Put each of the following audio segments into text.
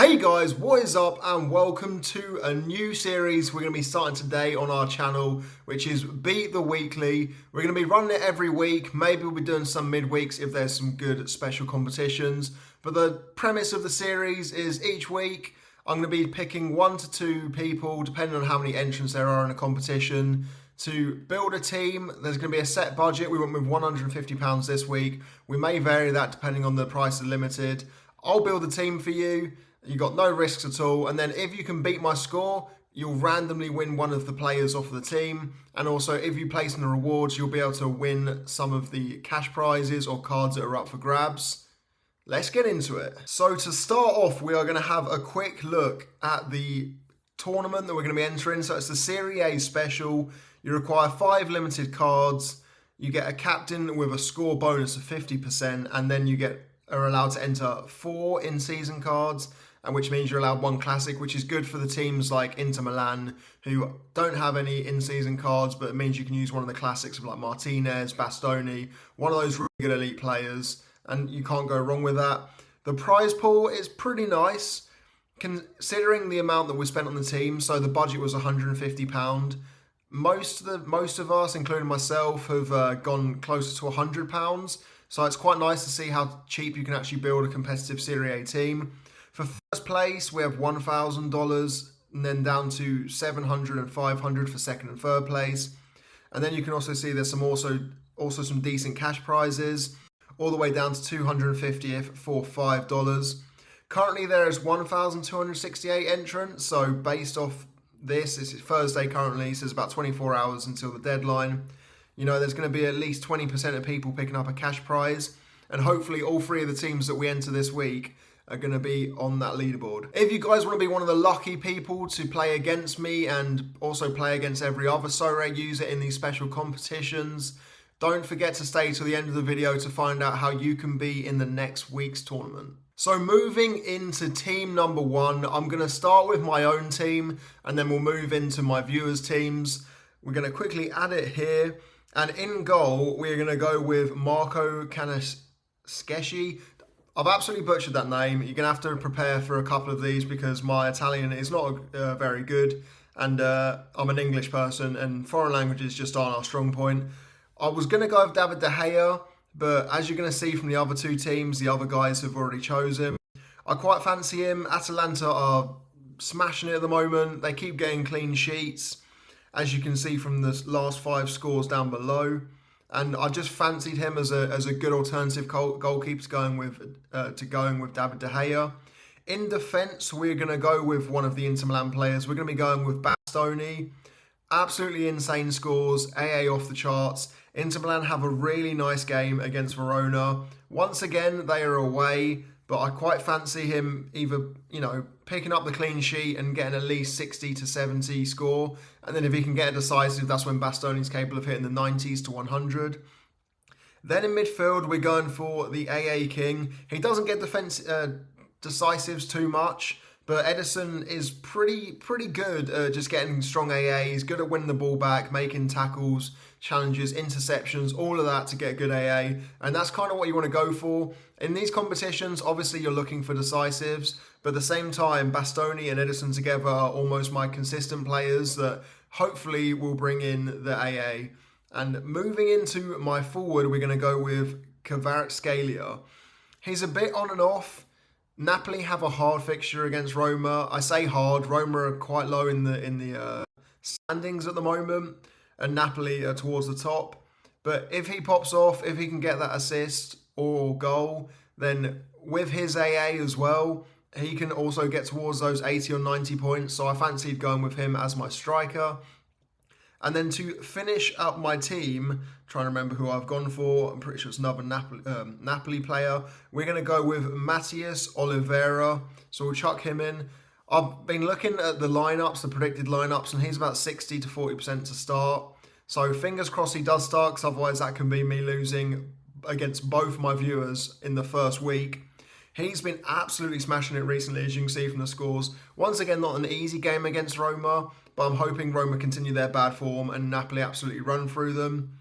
Hey guys, what is up and welcome to a new series we're going to be starting today on our channel, which is Beat the Weekly. We're going to be running it every week. Maybe we'll be doing some midweeks if there's some good special competitions. But the premise of the series is each week I'm going to be picking 1 to 2 people, depending on how many entrants there are in a competition, to build a team. There's going to be a set budget. We went with £150 this week. We may vary that depending on the price of limited. I'll build a team for you. You got no risks at all, and then if you can beat my score, you'll randomly win one of the players off the team. And also, if you place in the rewards, you'll be able to win some of the cash prizes or cards that are up for grabs. Let's get into it. So to start off, we are going to have a quick look at the tournament that we're going to be entering. So it's the Serie A special. You require 5 limited cards. You get a captain with a score bonus of 50%, and then you are allowed to enter 4 in-season cards, and which means you're allowed 1 classic, which is good for the teams like Inter Milan who don't have any in-season cards, but it means you can use one of the classics of like Martinez, Bastoni, one of those really good elite players, and you can't go wrong with that. The prize pool is pretty nice considering the amount that we spent on the team. So the budget was £150. Most of us, including myself, have gone closer to £100. So it's quite nice to see how cheap you can actually build a competitive Serie A team. For first place, we have $1,000, and then down to $700 and $500 for second and third place. And then you can also see there's some also some decent cash prizes, all the way down to $250 for $5. Currently, there is 1,268 entrants. So based off this is Thursday currently, so it's about 24 hours until the deadline. You know, there's going to be at least 20% of people picking up a cash prize, and hopefully all 3 of the teams that we enter this week are going to be on that leaderboard. If you guys want to be one of the lucky people to play against me and also play against every other Sorare user in these special competitions, don't forget to stay till the end of the video to find out how you can be in the next week's tournament. So moving into team number 1, I'm going to start with my own team and then we'll move into my viewers' teams. We're going to quickly add it here. And in goal, we're going to go with Marco Canesceschi. I've absolutely butchered that name. You're going to have to prepare for a couple of these because my Italian is not very good. And I'm an English person and foreign languages just aren't our strong point. I was going to go with David De Gea, but as you're going to see from the other 2 teams, the other guys have already chosen. I quite fancy him. Atalanta are smashing it at the moment. They keep getting clean sheets, as you can see from the last 5 scores down below. And I just fancied him as a good alternative goalkeeper going with David De Gea. In defence, we're going to go with one of the Inter Milan players. We're going to be going with Bastoni. Absolutely insane scores, AA off the charts. Inter Milan have a really nice game against Verona. Once again, they are away, but I quite fancy him either, picking up the clean sheet and getting at least 60 to 70 score. And then if he can get a decisive, that's when Bastoni's capable of hitting the 90s to 100. Then in midfield, we're going for the AA King. He doesn't get decisives too much, but Edison is pretty good at just getting strong AA. He's good at winning the ball back, making tackles, challenges, interceptions, all of that to get good AA. And that's kind of what you want to go for. In these competitions, obviously you're looking for decisives, but at the same time, Bastoni and Edison together are almost my consistent players that hopefully will bring in the AA. And moving into my forward, we're going to go with Kvaratskhelia. He's a bit on and off. Napoli have a hard fixture against Roma. I say hard. Roma are quite low in the standings at the moment, and Napoli are towards the top. But if he pops off, if he can get that assist or goal, then with his AA as well, he can also get towards those 80 or 90 points. So I fancied going with him as my striker. And then to finish up my team, trying to remember who I've gone for, I'm pretty sure it's another Napoli player. We're going to go with Matías Oliveira, so we'll chuck him in. I've been looking at the lineups, the predicted lineups, and he's about 60 to 40% to start. So fingers crossed he does start, because otherwise that can be me losing against both my viewers in the first week. He's been absolutely smashing it recently, as you can see from the scores. Once again, not an easy game against Roma, but I'm hoping Roma continue their bad form and Napoli absolutely run through them.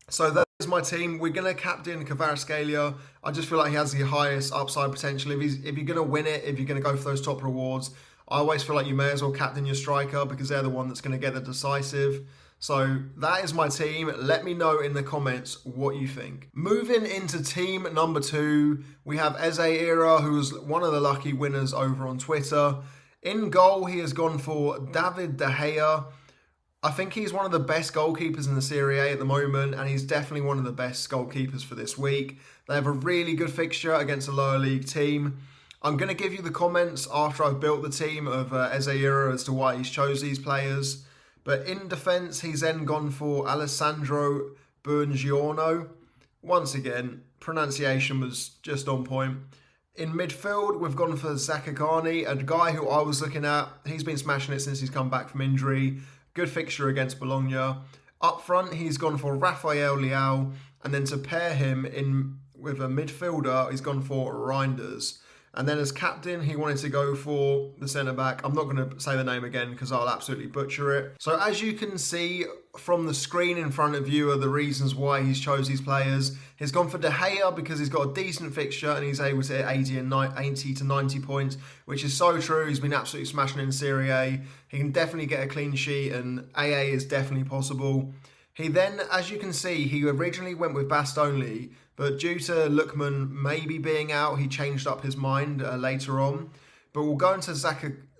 So there's my team. We're going to captain Kvaratskhelia. I just feel like he has the highest upside potential. If you're going to win it, if you're going to go for those top rewards, I always feel like you may as well captain your striker because they're the one that's going to get the decisive. So that is my team. Let me know in the comments what you think. Moving into team number 2, we have NCFSorare, who's one of the lucky winners over on Twitter. In goal, he has gone for David De Gea. I think he's one of the best goalkeepers in the Serie A at the moment, and he's definitely one of the best goalkeepers for this week. They have a really good fixture against a lower league team. I'm going to give you the comments after I've built the team of NCFSorare as to why he's chose these players. But in defence, he's then gone for Alessandro Buongiorno. Once again, pronunciation was just on point. In midfield, we've gone for Zakagani, a guy who I was looking at. He's been smashing it since he's come back from injury. Good fixture against Bologna. Up front, he's gone for Rafael Leao. And then to pair him in with a midfielder, he's gone for Reinders. And then as captain, he wanted to go for the centre-back. I'm not going to say the name again because I'll absolutely butcher it. So as you can see from the screen in front of you are the reasons why he's chose these players. He's gone for De Gea because he's got a decent fixture and he's able to hit 80 to 90 points, which is so true. He's been absolutely smashing in Serie A. He can definitely get a clean sheet and AA is definitely possible. He then, as you can see, he originally went with Bastoni, but due to Lookman maybe being out, he changed up his mind later on. But we'll go into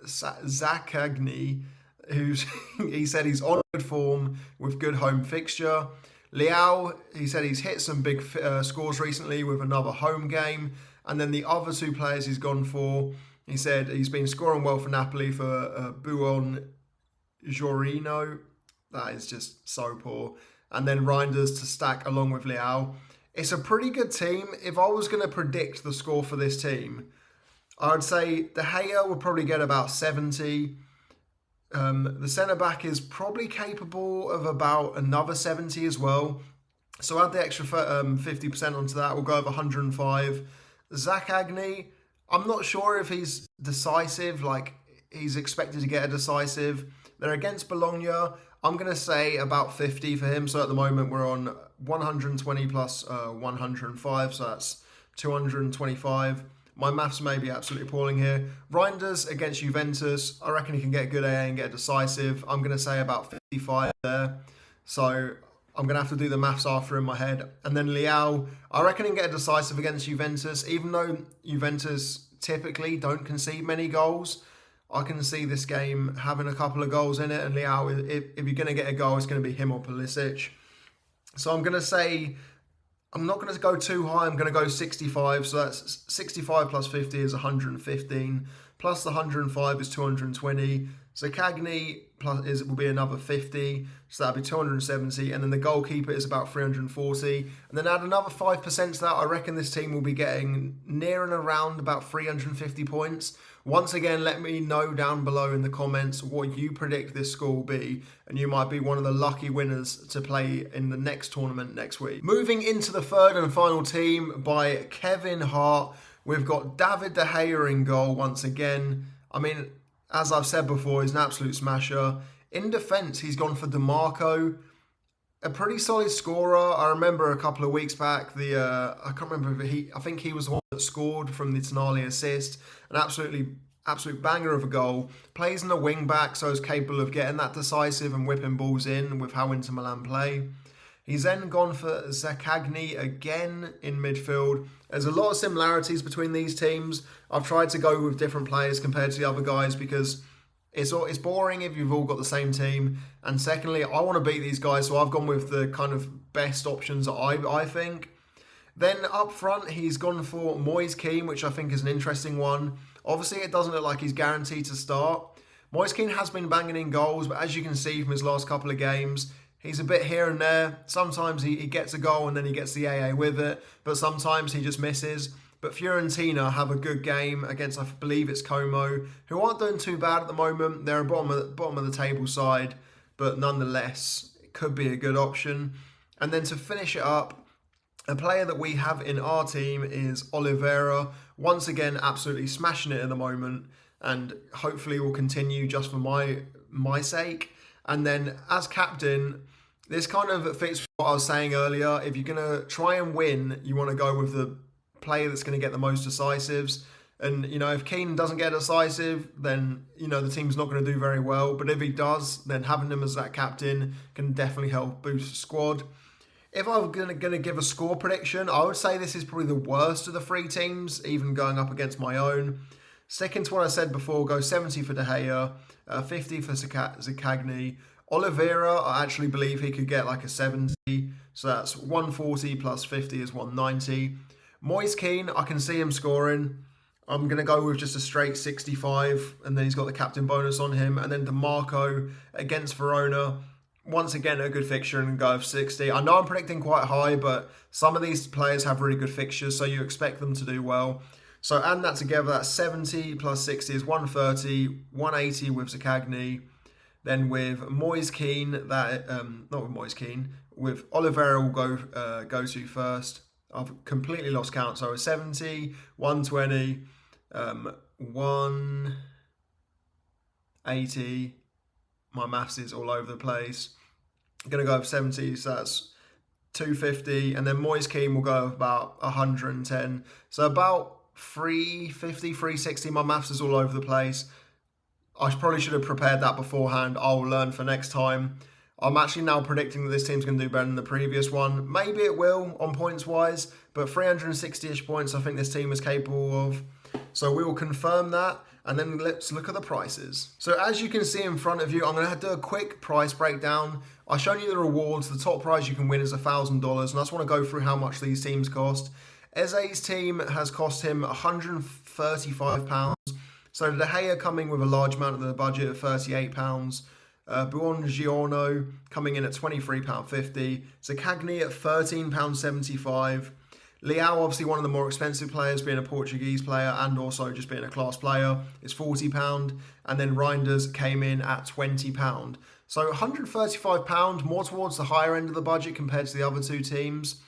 Zakagni, who's he said he's on good form with good home fixture. Leao, he said he's hit some big scores recently with another home game. And then the other 2 players he's gone for, he said he's been scoring well for Napoli for Buongiorno. That is just so poor. And then Reinders to stack along with Leao. It's a pretty good team. If I was going to predict the score for this team, I would say De Gea would probably get about 70. The centre-back is probably capable of about another 70 as well. So add the extra 50% onto that. We'll go over 105. Zakagni, I'm not sure if he's decisive, like he's expected to get a decisive. They're against Bologna. I'm going to say about 50 for him. So at the moment we're on 120 plus 105. So that's 225. My maths may be absolutely appalling here. Reinders against Juventus. I reckon he can get good AA and get a decisive. I'm going to say about 55 there. So I'm going to have to do the maths after in my head. And then Leao, I reckon he can get a decisive against Juventus. Even though Juventus typically don't concede many goals, I can see this game having a couple of goals in it. And Leao, if you're going to get a goal, it's going to be him or Pulisic. So I'm going to say, I'm not going to go too high. I'm going to go 65. So that's 65 plus 50 is 115. Plus the 105 is 220. So Cagney will be another 50. So that'll be 270. And then the goalkeeper is about 340. And then add another 5% to that. I reckon this team will be getting near and around about 350 points. Once again, let me know down below in the comments what you predict this score will be, and you might be one of the lucky winners to play in the next tournament next week. Moving into the third and final team by Kevin Hart, we've got David De Gea in goal once again. I mean, as I've said before, he's an absolute smasher. In defence, he's gone for DeMarco. A pretty solid scorer. I remember a couple of weeks back, I can't remember if I think he was the one that scored from the Tonali assist. An absolute banger of a goal. Plays in the wing back, so is capable of getting that decisive and whipping balls in with how Inter Milan play. He's then gone for Zakagni again in midfield. There's a lot of similarities between these teams. I've tried to go with different players compared to the other guys because it's boring if you've all got the same team. And secondly, I want to beat these guys, so I've gone with the kind of best options that I think. Then up front, he's gone for Moise Kean, which I think is an interesting one. Obviously, it doesn't look like he's guaranteed to start. Moise Kean has been banging in goals, but as you can see from his last couple of games, he's a bit here and there. Sometimes he gets a goal and then he gets the AA with it, but sometimes he just misses. But Fiorentina have a good game against, I believe it's Como, who aren't doing too bad at the moment. They're a bottom of the table side, but nonetheless, it could be a good option. And then to finish it up, a player that we have in our team is Oliveira. Once again, absolutely smashing it at the moment, and hopefully will continue just for my sake. And then as captain, This kind of fits what I was saying earlier. If you're going to try and win, you want to go with the player that's going to get the most decisives. And, if Keane doesn't get decisive, then, the team's not going to do very well. But if he does, then having him as that captain can definitely help boost the squad. If I was going to give a score prediction, I would say this is probably the worst of the three teams, even going up against my own. Sticking to what I said before, go 70 for De Gea, 50 for Zaccagni. Oliveira, I actually believe he could get like a 70, so that's 140 plus 50 is 190. Moise Keane, I can see him scoring. I'm going to go with just a straight 65, and then he's got the captain bonus on him. And then DeMarco against Verona, once again, a good fixture and go of 60. I know I'm predicting quite high, but some of these players have really good fixtures, so you expect them to do well. So add that together, that's 70 plus 60 is 130, 180 with Zaccagni. Then with Moise Keane, with Oliveira will go to first. I've completely lost count, so 70, 120, 180. My maths is all over the place. I'm going to go with 70, so that's 250. And then Moise Keane will go about 110. So about 350, 360. My maths is all over the place. I probably should have prepared that beforehand. I'll learn for next time. I'm actually now predicting that this team's going to do better than the previous one. Maybe it will on points wise, but 360-ish points I think this team is capable of. So we will confirm that, and then let's look at the prices. So as you can see in front of you, I'm going to do a quick price breakdown. I've shown you the rewards. The top prize you can win is $1,000, and I just want to go through how much these teams cost. Eze's team has cost him £135. So De Gea coming with a large amount of the budget of £38. Buongiorno coming in at £23.50. Zaccagni at £13.75. Leao, obviously one of the more expensive players, being a Portuguese player and also just being a class player, is £40. And then Reinders came in at £20. So £135, more towards the higher end of the budget compared to the other two teams.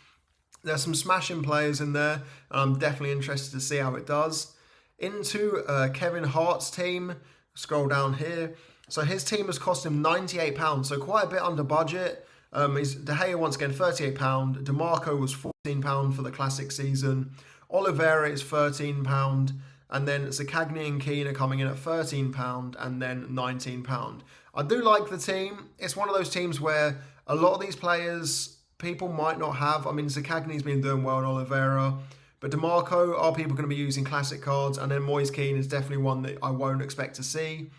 There's some smashing players in there, and I'm definitely interested to see how it does. Into Kevin Hart's team, scroll down here. So his team has cost him £98, so quite a bit under budget. De Gea once again £38. DeMarco was £14 for the classic season. Oliveira is £13, and then Zaccagni and Keane are coming in at £13 and then £19. I do like the team. It's one of those teams where a lot of these players people might not have. I mean, Zaccagni's been doing well in Oliveira. But DeMarco, are people going to be using classic cards? And then Moise Keane is definitely one that I won't expect to see.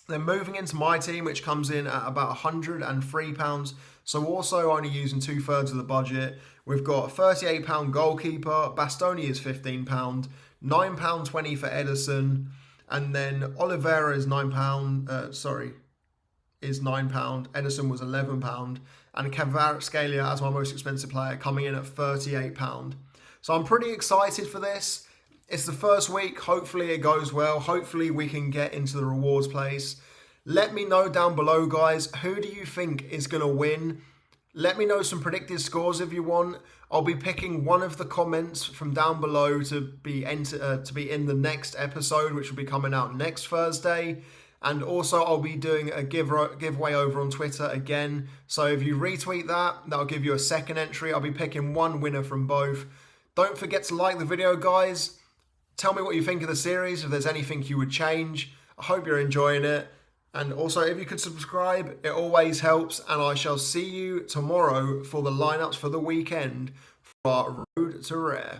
Then moving into my team, which comes in at about £103. So also only using 2/3 of the budget. We've got a £38 goalkeeper. Bastoni is £15. £9.20 for Edison. And then Oliveira is £9. Is £9. Edison was £11. And Kvaratskhelia as my most expensive player coming in at £38. So I'm pretty excited for this. It's the first week. Hopefully it goes well. Hopefully we can get into the rewards place. Let me know down below, guys. Who do you think is going to win? Let me know some predicted scores if you want. I'll be picking one of the comments from down below to be in the next episode, which will be coming out next Thursday. And also I'll be doing a giveaway over on Twitter again. So if you retweet that, that'll give you a second entry. I'll be picking one winner from both. Don't forget to like the video, guys. Tell me what you think of the series, if there's anything you would change. I hope you're enjoying it. And also, if you could subscribe, it always helps. And I shall see you tomorrow for the lineups for the weekend for our Road to Rare.